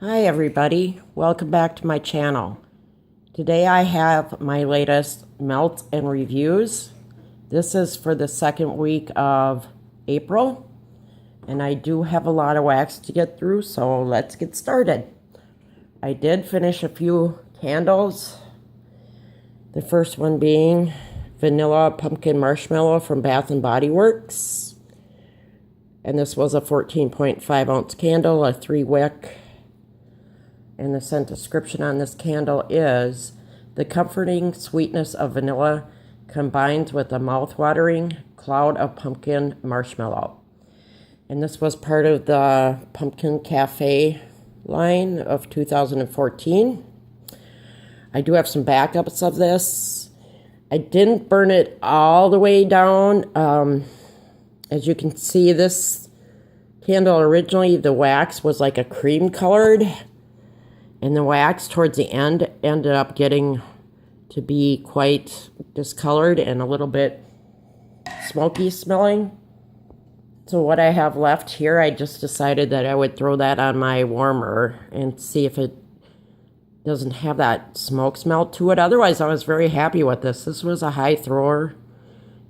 Hi everybody, welcome back to my channel. Today I have my latest melt and reviews. This is for the second week of April, and I do have a lot of wax to get through, so let's get started. I did finish a few candles. The first one being Vanilla Pumpkin Marshmallow from Bath & Body Works. And this was a 14.5 ounce candle, a 3-wick. And the scent description on this candle is, the comforting sweetness of vanilla combines with a mouth-watering cloud of pumpkin marshmallow. And this was part of the Pumpkin Cafe line of 2014. I do have some backups of this. I didn't burn it all the way down. As you can see, this candle originally, the wax was like a cream colored. And the wax towards the end ended up getting to be quite discolored and a little bit smoky smelling. So what I have left here, I just decided that I would throw that on my warmer and see if it doesn't have that smoke smell to it. Otherwise, I was very happy with this. This was a high thrower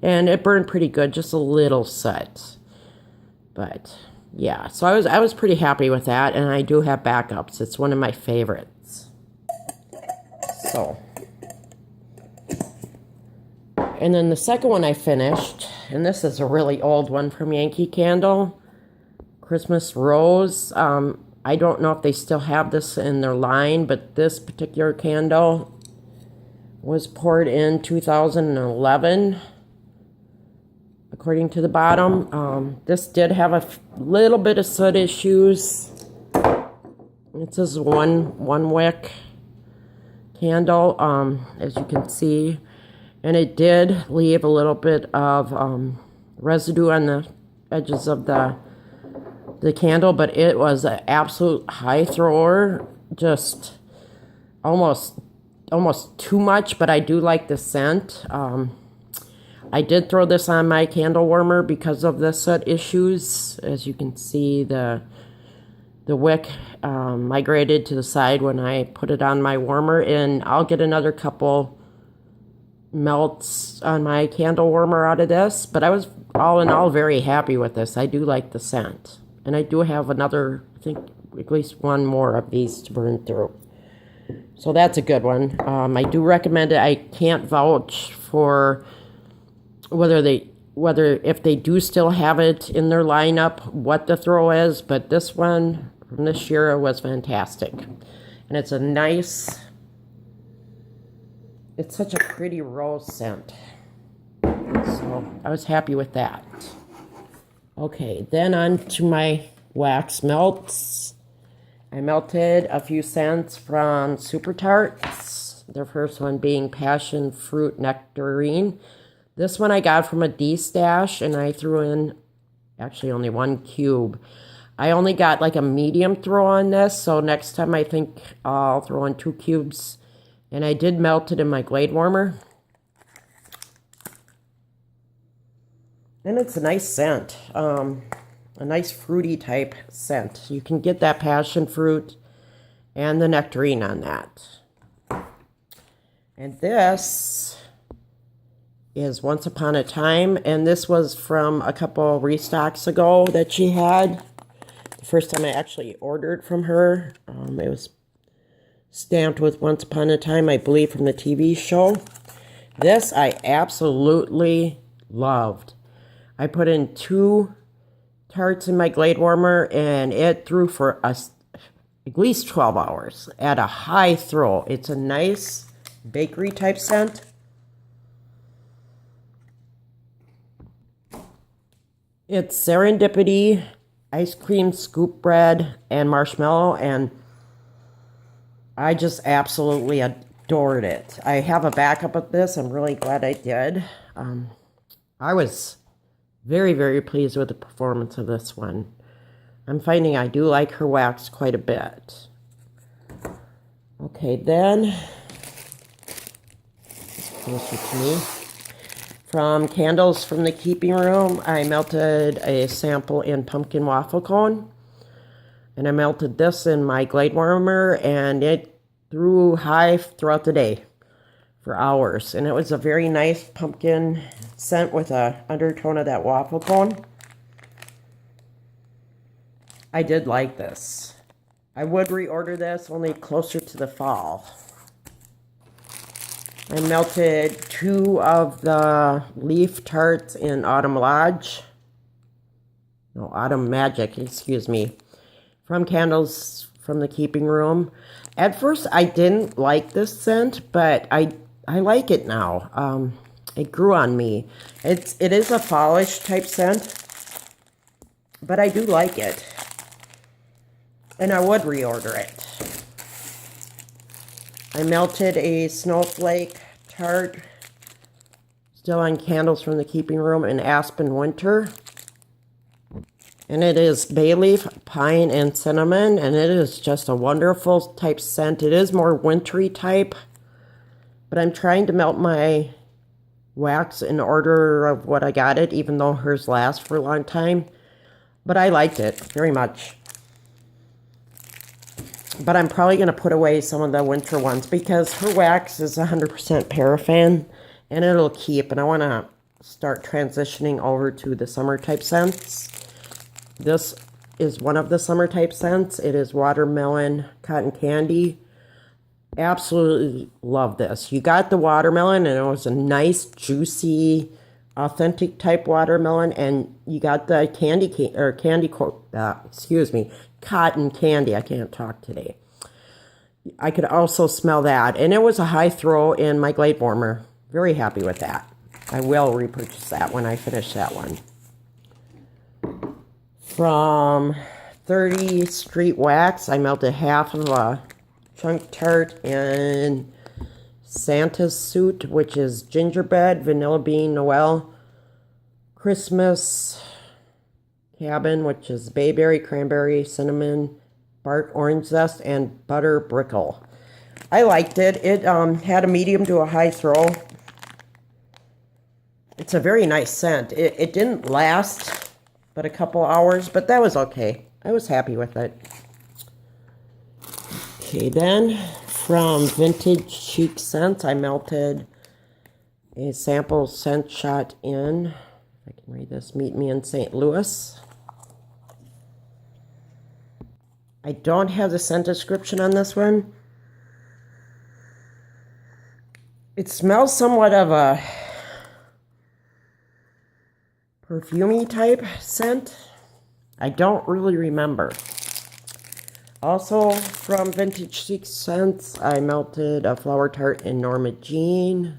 and it burned pretty good, just a little soot. But yeah, so I was pretty happy with that, and I do have backups. It's one of my favorites. So, and then the second one I finished, and this is a really old one from Yankee Candle, Christmas Rose. I don't know if they still have this in their line, but this particular candle was poured in 2011. According to the bottom, this did have a little bit of soot issues. It says one wick candle, as you can see, and it did leave a little bit of residue on the edges of the candle, but it was an absolute high thrower, just almost too much. But I do like the scent. I did throw this on my candle warmer because of the soot issues. As you can see, the wick migrated to the side when I put it on my warmer, and I'll get another couple melts on my candle warmer out of this. But I was all in all very happy with this. I do like the scent, and I do have another, I think at least one more of these to burn through. So that's a good one. I do recommend it. I can't vouch for whether if they do still have it in their lineup, what the throw is, but this one from this year was fantastic. And it's a nice, it's such a pretty rose scent. So I was happy with that. Okay, then on to my wax melts. I melted a few scents from Super Tarts. Their first one being Passion Fruit Nectarine. This one I got from a D-stash, and I threw in actually only 1 cube. I only got like a medium throw on this, so next time I think I'll throw in 2 cubes. And I did melt it in my Glade warmer. And it's a nice scent, a nice fruity type scent. You can get that passion fruit and the nectarine on that. And this is Once Upon a Time, and this was from a couple restocks ago that she had. The first time I actually ordered from her, it was stamped with Once Upon a Time, I believe, from the TV show. This I absolutely loved. I put in 2 tarts in my Glade warmer, and it threw for us at least 12 hours at a high throw. It's a nice bakery type scent. It's Serendipity, ice cream scoop bread, and marshmallow, and I just absolutely adored it. I have a backup of this. I'm really glad I did. I was very, very pleased with the performance of this one. I'm finding I do like her wax quite a bit. Okay, then, closer to me. From Candles from the Keeping Room, I melted a sample in Pumpkin Waffle Cone. And I melted this in my Glade warmer, and it threw high throughout the day for hours. And it was a very nice pumpkin scent with a undertone of that waffle cone. I did like this. I would reorder this only closer to the fall. I melted 2 of the leaf tarts in Autumn Lodge. No, Autumn Magic, excuse me. From Candles from the Keeping Room. At first, I didn't like this scent, but I like it now. It grew on me. It is a fallish type scent, but I do like it. And I would reorder it. I melted a Snowflake tart, still on Candles from the Keeping Room, in Aspen Winter. And it is bay leaf, pine, and cinnamon, and it is just a wonderful type scent. It is more wintry type, but I'm trying to melt my wax in order of what I got it, even though hers lasts for a long time. But I liked it very much. But I'm probably going to put away some of the winter ones because her wax is 100% paraffin and it'll keep. And I want to start transitioning over to the summer type scents. This is one of the summer type scents. It is watermelon cotton candy. Absolutely love this. You got the watermelon and it was a nice, juicy, authentic type watermelon. And you got the cotton candy. I can't talk today. I could also smell that. And it was a high throw in my Glade warmer. Very happy with that. I will repurchase that when I finish that one. From 30 Street Wax, I melted half of a chunk tart in Santa's Suit, which is gingerbread, vanilla bean, Noel, Christmas Cabin, which is bayberry, cranberry, cinnamon, bark, orange zest, and butter brickle. I liked it. It had a medium to a high throw. It's a very nice scent. It didn't last but a couple hours, but that was okay. I was happy with it. Okay, then from Vintage Chic Scents, I melted a sample scent shot in, if I can read this, Meet Me in St. Louis. I don't have the scent description on this one. It smells somewhat of a perfumey type scent. I don't really remember. Also from Vintage Chic Scents, I melted a flower tart in Norma Jean,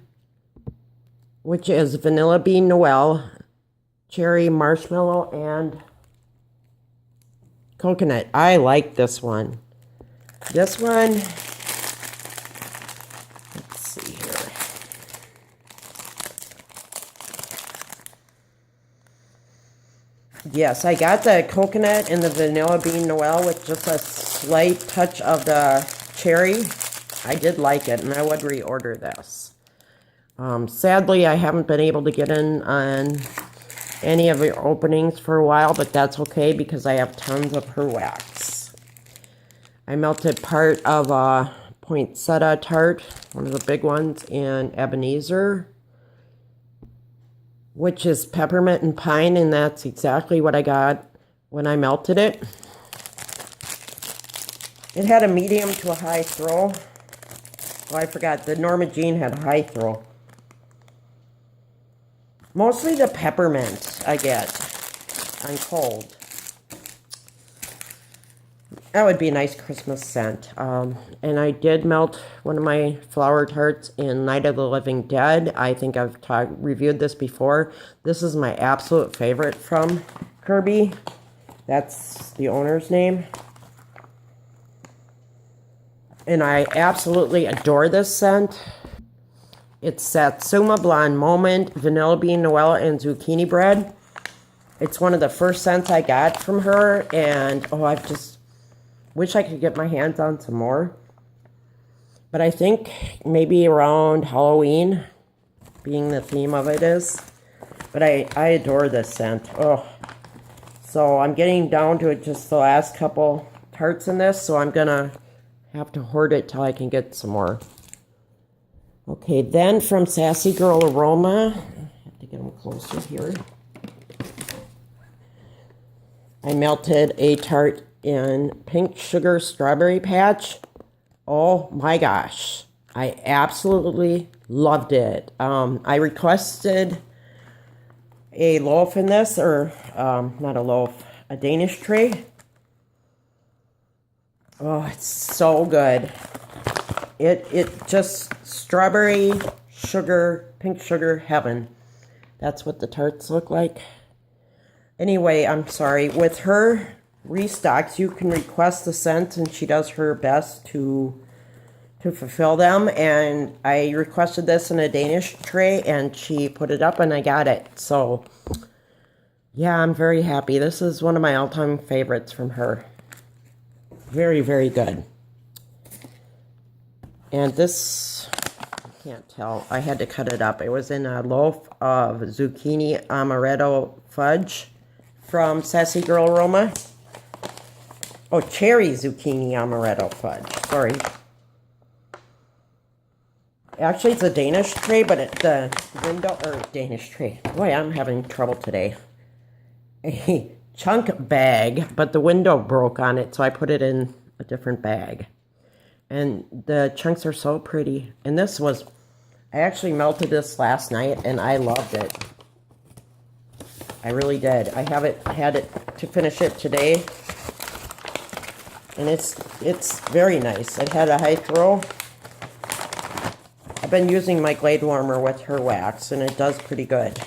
which is vanilla bean Noel, cherry marshmallow, and coconut. I like this one. This one, let's see here. Yes, I got the coconut and the vanilla bean Noel with just a slight touch of the cherry. I did like it, and I would reorder this. Sadly, I haven't been able to get in on any of the openings for a while, but that's okay because I have tons of her wax. I melted part of a poinsettia tart, one of the big ones, in Ebenezer, which is peppermint and pine, and that's exactly what I got when I melted it. It had a medium to a high throw. Oh, I forgot, the Norma Jean had a high throw. Mostly the peppermint I get on cold. That would be a nice Christmas scent. And I did melt one of my flower tarts in Night of the Living Dead. I think I've reviewed this before. This is my absolute favorite from Kirby. That's the owner's name. And I absolutely adore this scent. It's Satsuma Blonde Moment, Vanilla Bean Noel, and Zucchini Bread. It's one of the first scents I got from her, and oh, I just wish I could get my hands on some more. But I think maybe around Halloween, being the theme of it is. But I adore this scent. Oh, so I'm getting down to it, just the last couple parts in this, so I'm gonna have to hoard it till I can get some more. Okay, then from Sassy Girl Aroma, I have to get them closer here. I melted a tart in Pink Sugar Strawberry Patch. Oh my gosh, I absolutely loved it. I requested a loaf in this, or not a loaf, a Danish tray. Oh, it's so good. It just strawberry sugar, pink sugar heaven. That's what the tarts look like. Anyway, I'm sorry. With her restocks, you can request the scents, and she does her best to fulfill them. And I requested this in a Danish tray, and she put it up, and I got it. So, yeah, I'm very happy. This is one of my all-time favorites from her. Very, very good. And this, I can't tell. I had to cut it up. It was in a loaf of zucchini amaretto fudge from Sassy Girl Aroma. Oh, cherry zucchini amaretto fudge. Sorry. Actually, it's a Danish tray, but the window, or Danish tray. Boy, I'm having trouble today. A chunk bag, but the window broke on it, so I put it in a different bag. And the chunks are so pretty. And this was, I actually melted this last night, and I loved it. I really did. I had it to finish it today. And it's very nice. It had a high throw. I've been using my Glade Warmer with her wax, and it does pretty good.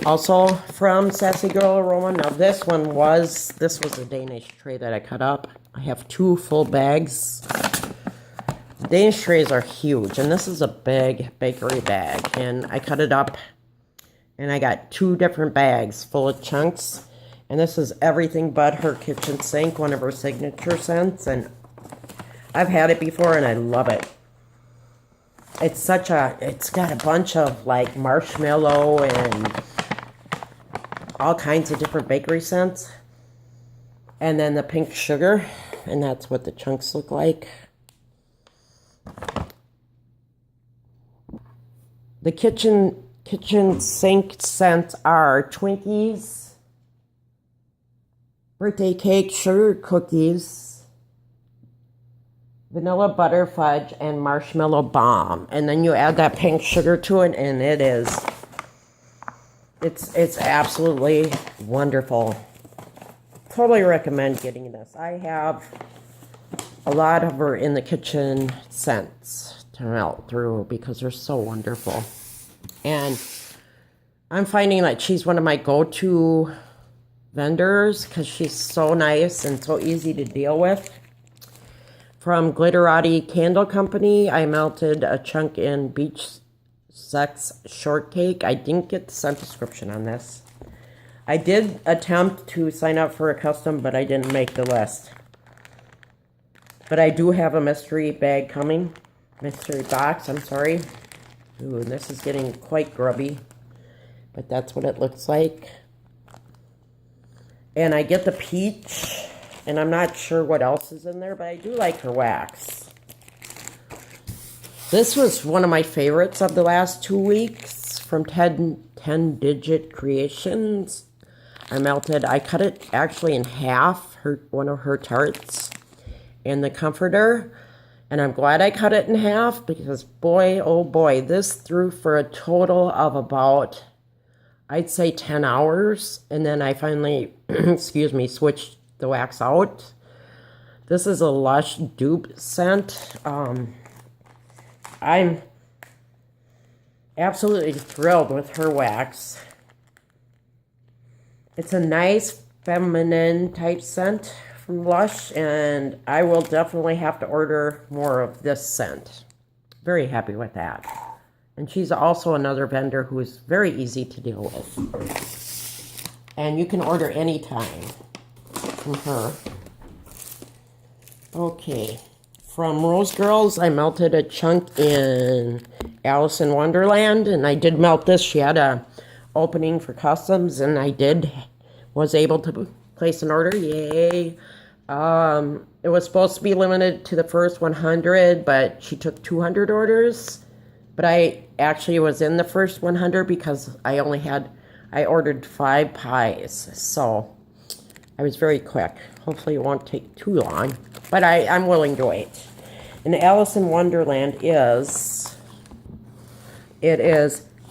Also from Sassy Girl Aroma. Now this was a Danish tray that I cut up. I have 2 full bags. The Danish trays are huge, and this is a big bakery bag. And I cut it up, and I got 2 different bags full of chunks. And this is everything but her kitchen sink, one of her signature scents. And I've had it before, and I love it. It's got a bunch of like marshmallow and all kinds of different bakery scents. And then the pink sugar, and that's what the chunks look like. The kitchen sink scents are Twinkies, birthday cake, sugar cookies, vanilla butter fudge, and marshmallow bomb. And then you add that pink sugar to it, and it's absolutely wonderful. Totally recommend getting this. I have a lot of her in the kitchen scents to melt through because they're so wonderful. And I'm finding that she's one of my go-to vendors because she's so nice and so easy to deal with. From Glitterati Candle Company, I melted a chunk in Beach Sex Shortcake. I didn't get the scent description on this. I did attempt to sign up for a custom, but I didn't make the list. But I do have a mystery bag coming. Mystery box, I'm sorry. Ooh, this is getting quite grubby. But that's what it looks like. And I get the peach. And I'm not sure what else is in there, but I do like her wax. This was one of my favorites of the last 2 weeks from 10 Digit Creations. I cut it actually in half, one of her tarts, and the comforter. And I'm glad I cut it in half because boy, oh boy, this threw for a total of about, I'd say 10 hours. And then I finally, switched the wax out. This is a Lush dupe scent. I'm absolutely thrilled with her wax. It's a nice feminine type scent from Lush, and I will definitely have to order more of this scent. Very happy with that. And she's also another vendor who is very easy to deal with. And you can order anytime from her. Okay. From Rose Girls, I melted a chunk in Alice in Wonderland, and I did melt this. She had a opening for customs, and I was able to place an order. Yay. It was supposed to be limited to the first 100, but she took 200 orders. But I actually was in the first 100 because I ordered 5 pies. So I was very quick. Hopefully it won't take too long, but I'm willing to wait. And Alice in Wonderland is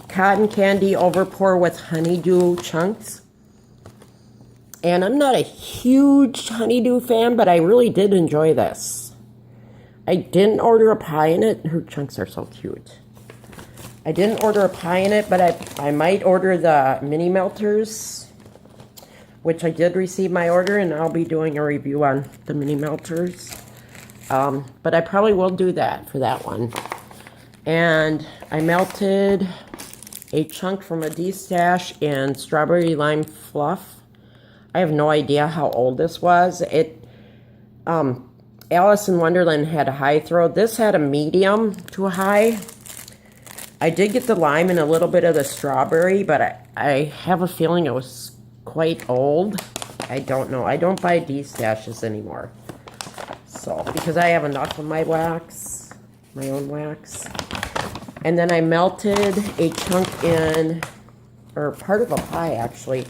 cotton candy overpour with honeydew chunks. And I'm not a huge honeydew fan, but I really did enjoy this. I didn't order a pie in it. Her chunks are so cute. I didn't order a pie in it, but I might order the mini melters, which I did receive my order, and I'll be doing a review on the mini melters. But I probably will do that for that one. And I melted a chunk from a D-Stash in strawberry lime fluff. I have no idea how old this was. Alice in Wonderland had a high throw. This had a medium to a high. I did get the lime and a little bit of the strawberry, but I have a feeling it was quite old. I don't know. I don't buy D-Stashes anymore. So, because I have enough of my wax, my own wax. And then I melted a chunk in, or part of a pie actually,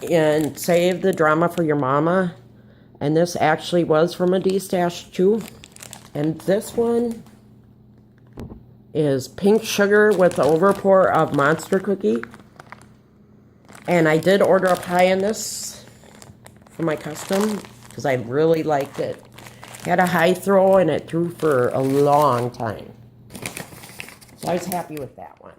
and Save the Drama for Your Mama. And this actually was from a D-Stash too. And this one is pink sugar with the overpour of Monster Cookie. And I did order a pie in this for my custom because I really liked it. Had a high throw and it threw for a long time. So I was happy with that one.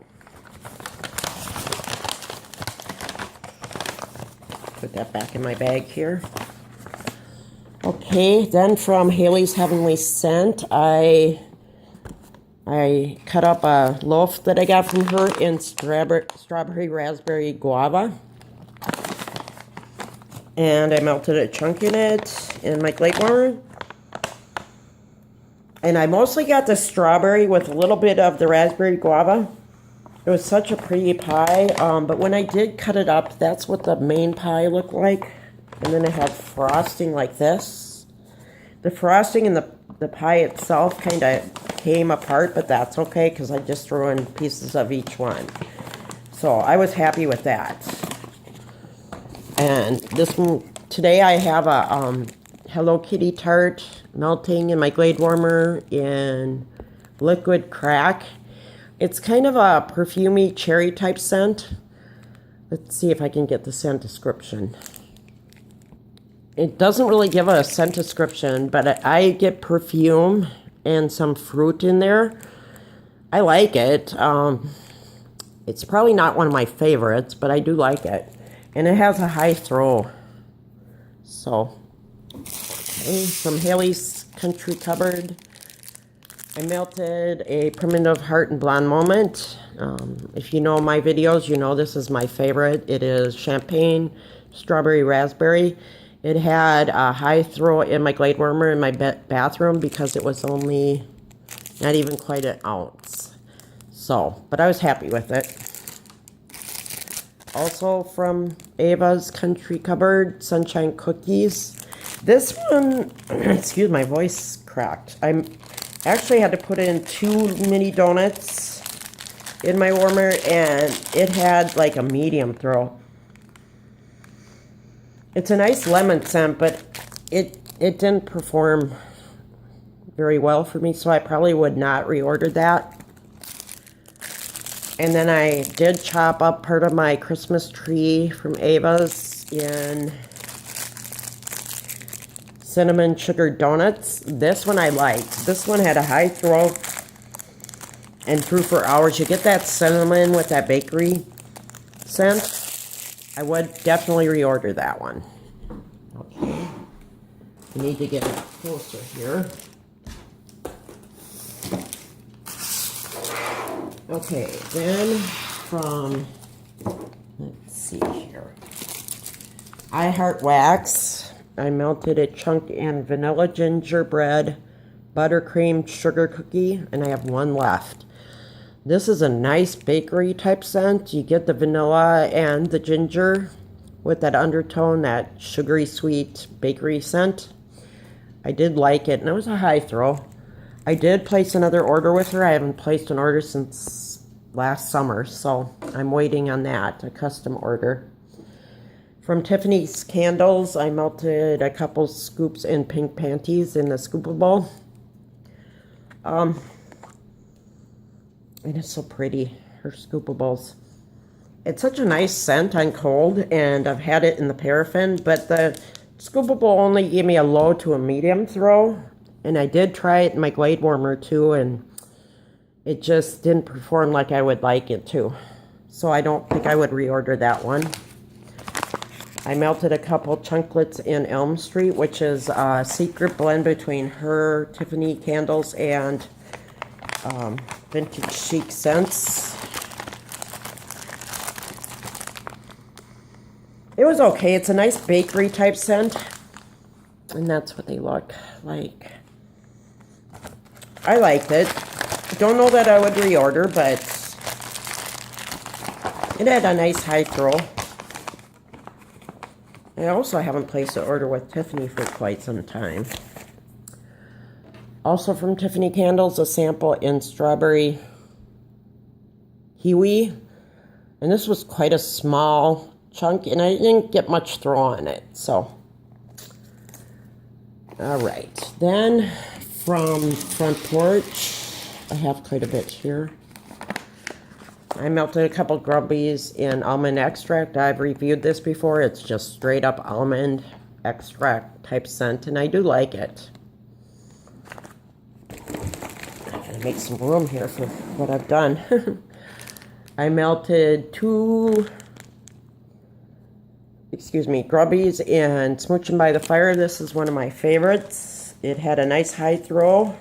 Put that back in my bag here. Okay, then from Haley's Heavenly Scent, I cut up a loaf that I got from her in strawberry raspberry guava. And I melted a chunk in it in my Glade warmer. And I mostly got the strawberry with a little bit of the raspberry guava. It was such a pretty pie, but when I did cut it up, that's what the main pie looked like. And then it had frosting like this. The frosting and the pie itself kind of came apart, but that's okay because I just threw in pieces of each one. So I was happy with that. And this one, today I have a Hello Kitty tart melting in my Glade warmer in liquid crack. It's kind of a perfumey cherry type scent. Let's see if I can get the scent description. It doesn't really give a scent description, but I get perfume and some fruit in there. I like it. It's probably not one of my favorites, but I do like it. And it has a high throw. So, okay, from Haley's Country Cupboard, I melted a Primitive Heart and Blonde Moment. If you know my videos, you know this is my favorite. It is champagne, strawberry, raspberry. It had a high throw in my Glade warmer in my bathroom because it was only not even quite an ounce. So, but I was happy with it. Also from Ava's Country Cupboard, Sunshine Cookies. This one, excuse my voice cracked. I actually had to put in 2 mini donuts in my warmer, and it had like a medium throw. It's a nice lemon scent, but it didn't perform very well for me, so I probably would not reorder that. And then I did chop up part of my Christmas tree from Ava's in cinnamon sugar donuts. This one I liked. This one had a high throw and threw for hours. You get that cinnamon with that bakery scent. I would definitely reorder that one. Okay. I need to get it closer here. Okay, then from, let's see here. I Heart Wax. I melted a chunk in vanilla gingerbread buttercream sugar cookie, and I have one left. This is a nice bakery type scent. You get the vanilla and the ginger with that undertone, that sugary sweet bakery scent. I did like it, and it was a high throw. I did place another order with her. I haven't placed an order since last summer, so I'm waiting on that, a custom order. From Tiffany's Candles, I melted a couple scoops in Pink Panties in the scoopable. And it's so pretty, her scoopables. It's such a nice scent on cold, and I've had it in the paraffin, but the scoopable only gave me a low to a medium throw, and I did try it in my Glade Warmer too, and it just didn't perform like I would like it to. So I don't think I would reorder that one. I melted a couple chunklets in Elm Street, which is a secret blend between her Tiffany Candles and Vintage Chic Scents. It was okay. It's a nice bakery type scent, and that's what they look like. I liked it. Don't know that I would reorder, but it had a nice high throw. I also haven't placed an order with Tiffany for quite some time. Also from Tiffany Candles, a sample in Strawberry Kiwi. And this was quite a small chunk, and I didn't get much throw on it. So, alright. Then from Front Porch, I have quite a bit here. I melted a couple Grubbies in almond extract. I've reviewed this before. It's just straight up almond extract type scent, and I do like it. I'm gonna make some room here for what I've done. I melted two, Grubbies in Smooching by the Fire. This is one of my favorites. It had a nice high throw.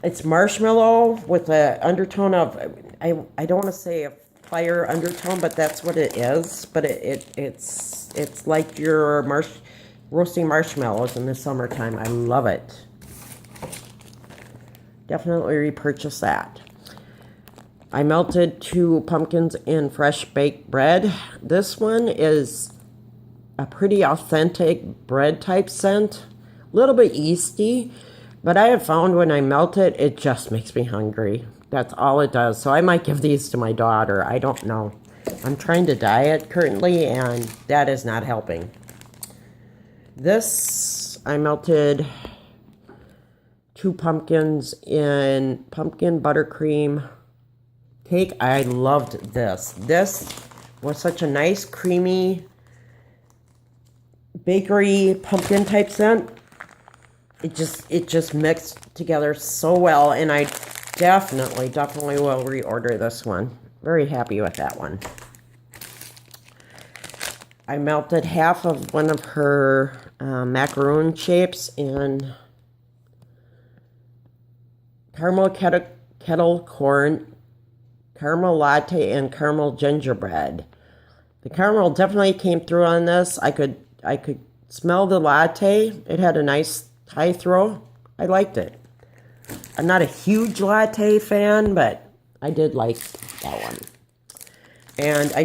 It's marshmallow with an undertone of, I don't want to say a fire undertone, but that's what it is. But it's like you're roasting marshmallows in the summertime. I love it. Definitely repurchase that. I melted 2 pumpkins in fresh baked bread. This one is a pretty authentic bread type scent. A little bit yeasty. But I have found when I melt it, it just makes me hungry. That's all it does. So I might give these to my daughter. I don't know. I'm trying to diet currently, and that is not helping. This, I melted 2 pumpkins in pumpkin buttercream cake. I loved this. This was such a nice, creamy, bakery pumpkin type scent. It just mixed together so well, and I definitely will reorder this one. Very happy with that one. I melted half of one of her macaroon shapes in caramel kettle corn, caramel latte, and caramel gingerbread. The caramel definitely came through on this. I could smell the latte. It had a nice high throw. I liked it. I'm not a huge latte fan, but I did like that one. And I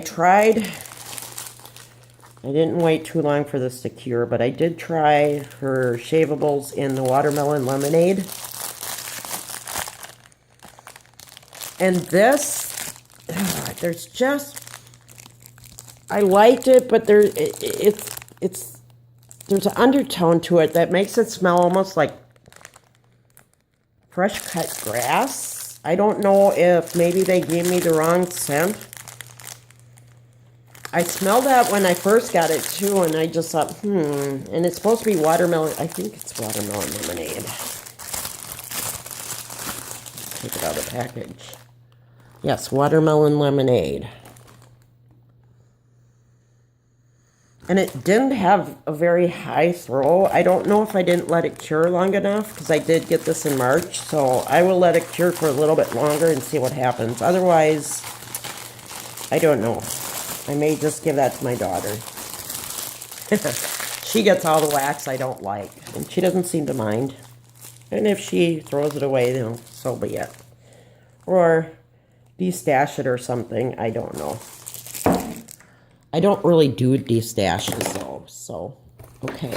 didn't wait too long for this to cure, but I did try her shavables in the watermelon lemonade. And this, there's just, I liked it, but there's an undertone to it that makes it smell almost like fresh cut grass. I don't know if maybe they gave me the wrong scent. I smelled that when I first got it too, and I just thought, and it's supposed to be watermelon. I think it's watermelon lemonade. Take it out of the package. Yes, watermelon lemonade. And it didn't have a very high throw. I don't know if I didn't let it cure long enough, because I did get this in March. So I will let it cure for a little bit longer and see what happens. Otherwise, I don't know. I may just give that to my daughter. She gets all the wax I don't like, and she doesn't seem to mind. And if she throws it away, then so be it. Or destash it or something. I don't know. I don't really do destashes though, so okay.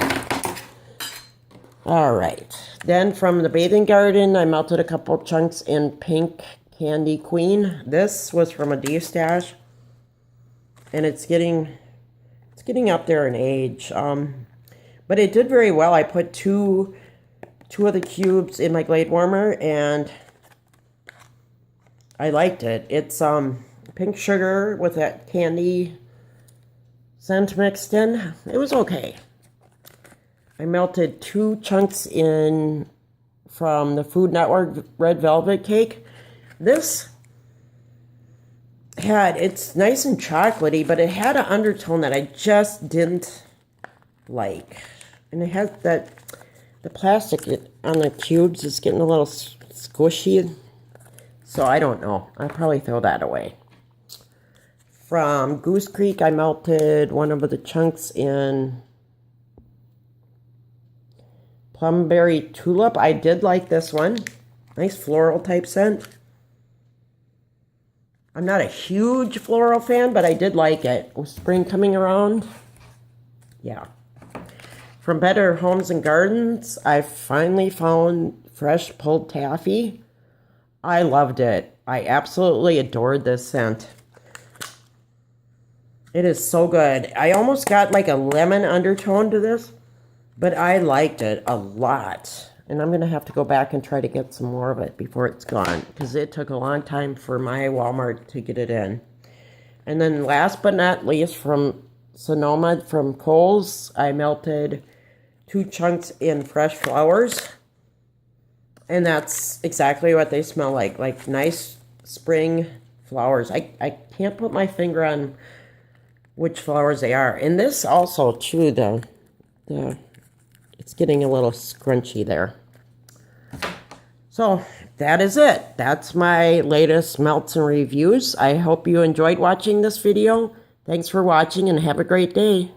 All right. Then from the Bathing Garden, I melted a couple chunks in Pink Candy Queen. This was from a destash, and it's getting up there in age. But it did very well. I put two of the cubes in my Glade warmer, and I liked it. It's pink sugar with that candy scent mixed in. It was okay. I melted 2 chunks in from the Food Network Red Velvet Cake. This it's nice and chocolatey, but it had an undertone that I just didn't like. And it has the plastic on the cubes is getting a little squishy. So I don't know. I'll probably throw that away. From Goose Creek, I melted one of the chunks in Plumberry Tulip. I did like this one. Nice floral type scent. I'm not a huge floral fan, but I did like it. With spring coming around, yeah. From Better Homes and Gardens, I finally found fresh pulled taffy. I loved it. I absolutely adored this scent. It is so good. I almost got like a lemon undertone to this, but I liked it a lot. And I'm going to have to go back and try to get some more of it before it's gone, because it took a long time for my Walmart to get it in. And then last but not least, from Sonoma, from Kohl's, I melted 2 chunks in fresh flowers. And that's exactly what they smell like nice spring flowers. I can't put my finger on which flowers they are. And this also, too, it's getting a little scrunchy there. So that is it. That's my latest melts and reviews. I hope you enjoyed watching this video. Thanks for watching and have a great day.